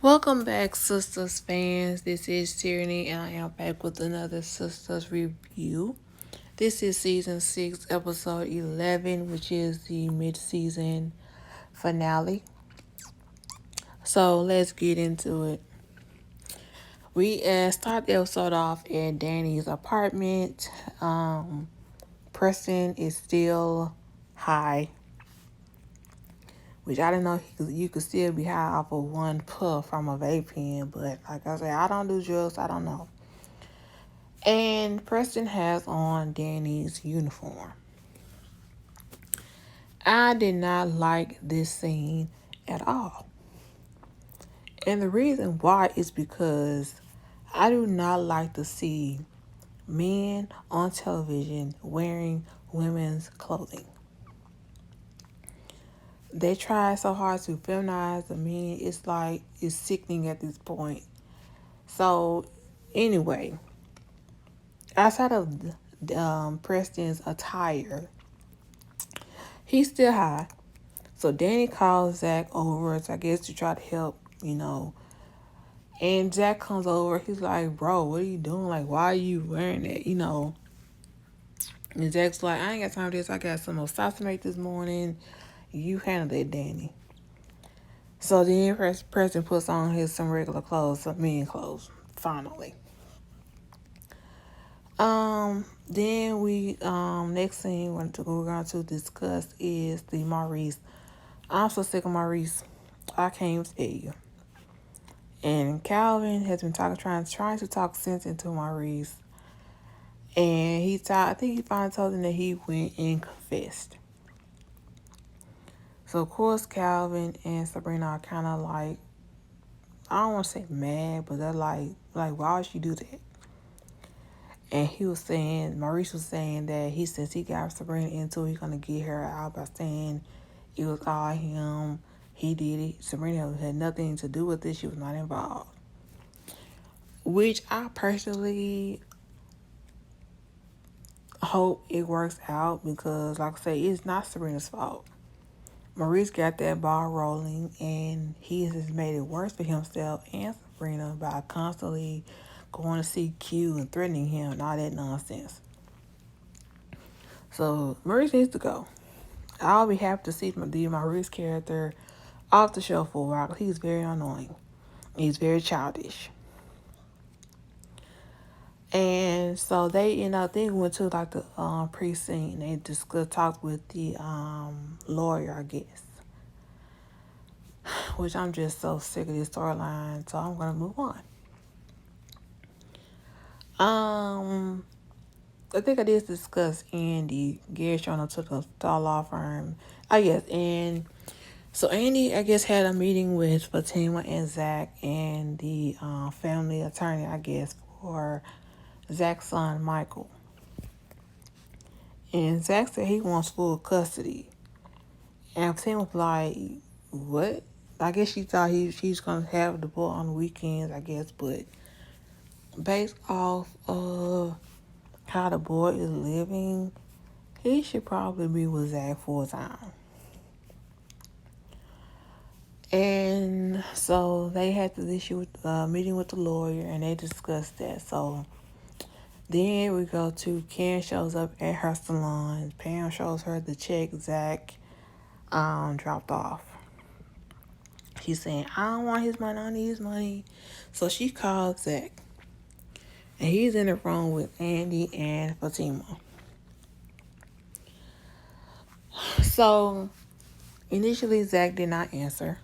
Welcome back, Sistas fans. This is Tyranny, and I am back with another Sistas review. This is season 6, episode 11, which is the mid-season finale. So let's get into it. We start the episode off at Danny's apartment. Preston is still high, which I didn't know you could still be high off of one puff from a vape pen. But like I said, I don't do drugs, I don't know. And Preston has on Danny's uniform. I did not like this scene at all. And the reason why is because I do not like to see men on television wearing women's clothing. They try so hard to feminize the men. It's sickening at this point. So, anyway, outside of Preston's attire, he's still high. So Danny calls Zach over, I guess, to try to help. And Zach comes over. He's like, bro, what are you doing? Like, why are you wearing it? And Zach's like, I ain't got time for this. I got some more sauce to make this morning. You handle it, Danny. So then Preston puts on some regular clothes, some men clothes, finally. Then next thing we're going to discuss is the Maurice. I'm so sick of Maurice. I can't even tell you. And Calvin has been trying to talk sense into Maurice. And I think he finally told him that he went and confessed. So of course Calvin and Sabrina are kind of like, I don't want to say mad, but they're like why would she do that? And Maurice was saying that since he got Sabrina into it, he's gonna get her out by saying it was all him. He did it. Sabrina had nothing to do with it. She was not involved. Which I personally hope it works out because, like I say, it's not Sabrina's fault. Maurice got that ball rolling, and he has made it worse for himself and Sabrina by constantly going to see Q and threatening him and all that nonsense. So Maurice needs to go. I'll be happy to see the Maurice character off the show for a while. He's very annoying. He's very childish. And so they went to like the precinct and they talked with the lawyer, I guess. Which I'm just so sick of this storyline, so I'm gonna move on. I think I did discuss Andy. Gary Shona took a law firm, I guess, and so Andy, I guess, had a meeting with Fatima and Zach and the family attorney, I guess, for Zach's son, Michael. And Zach said he wants full custody. And Fatima was like, what? I guess she thought she's going to have the boy on the weekends, I guess. But based off of how the boy is living, he should probably be with Zach full time. And so they had this issue with meeting with the lawyer, and they discussed that. So then we go to Karen shows up at her salon. Pam shows her the check Zach dropped off. She's saying, I don't want his money, I need his money. So she calls Zach. And he's in the room with Andy and Fatima. So initially Zach did not answer.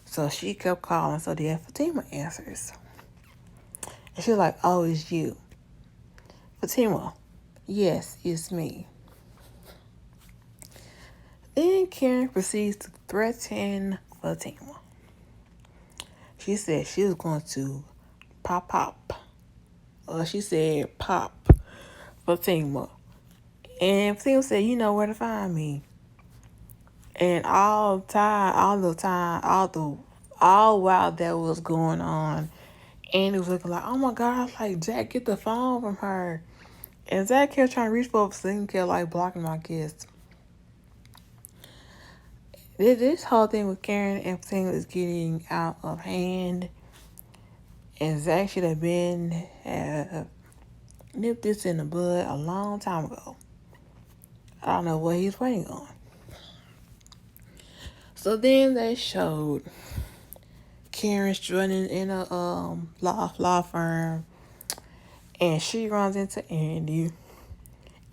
So she kept calling, so then Fatima answers. And she's like, oh, it's you. Fatima, yes, it's me. Then Karen proceeds to threaten Fatima. She said she was going to pop. She said pop Fatima. And Fatima said, you know where to find me. And all while that was going on, Andy was looking like, oh my God, like, Zach, get the phone from her. And Zach kept trying to reach for a thing, kept like blocking my kids. This whole thing with Karen and Fatima is getting out of hand. And Zach should have been nipped this in the bud a long time ago. I don't know what he's waiting on. So then they showed Karen strutting in a law firm, and she runs into Andy.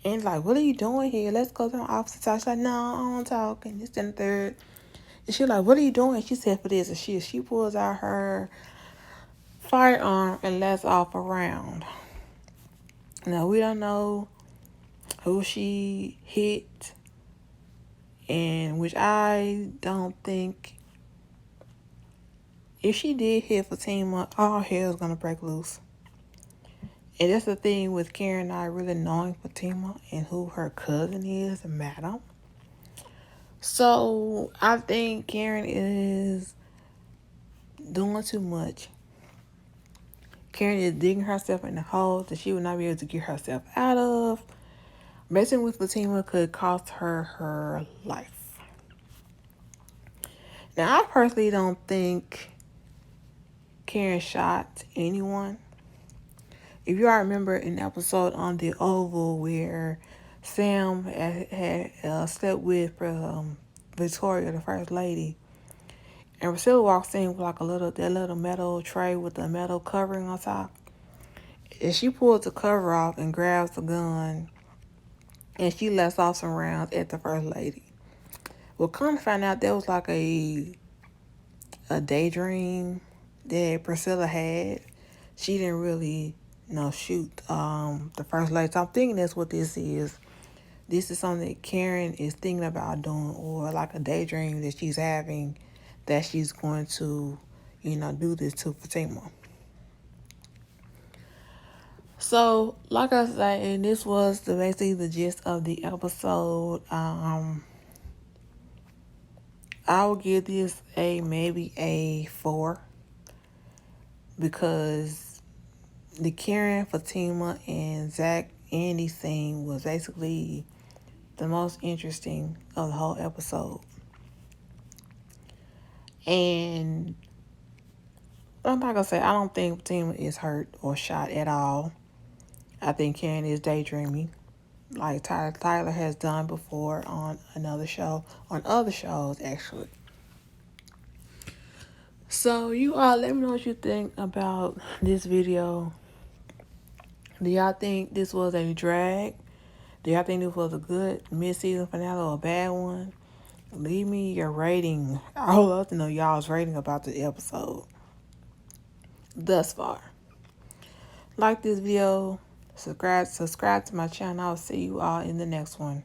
And like, what are you doing here? Let's go to the office talk. She's like, no, I don't talk. And this and the third. And she's like, what are you doing? She said for this. And she pulls out her firearm and lets off a round. Now, we don't know who she hit, and which I don't think, if she did hit Fatima, all hell's gonna break loose. And that's the thing with Karen not really knowing Fatima and who her cousin is, Madam. So I think Karen is doing too much. Karen is digging herself in the hole that she would not be able to get herself out of. Messing with Fatima could cost her her life. Now, I personally don't think Karen shot anyone. If you all remember an episode on the Oval where Sam had slept with Victoria, the first lady, and Priscilla walks in with like that little metal tray with the metal covering on top, and she pulls the cover off and grabs the gun, and she lets off some rounds at the first lady. Well, come to find out that was like a daydream that Priscilla had. She didn't really shoot the first lady. So I'm thinking that's what this is. This is something that Karen is thinking about doing, or like a daydream that she's having, that she's going to, do this to Fatima. So, like I said, and this was basically the gist of the episode. I will give this maybe a 4, because the Karen, Fatima, and Zach Andy scene was basically the most interesting of the whole episode. And I'm not gonna say I don't think Fatima is hurt or shot at all. I think Karen is daydreaming, like Tyler has done before on other shows actually. So you all let me know what you think about this video. Do y'all think this was a drag? Do y'all think this was a good mid-season finale or a bad one? Leave me your rating. I would love to know y'all's rating about the episode thus far. Like this video, subscribe to my channel. I'll see you all in the next one.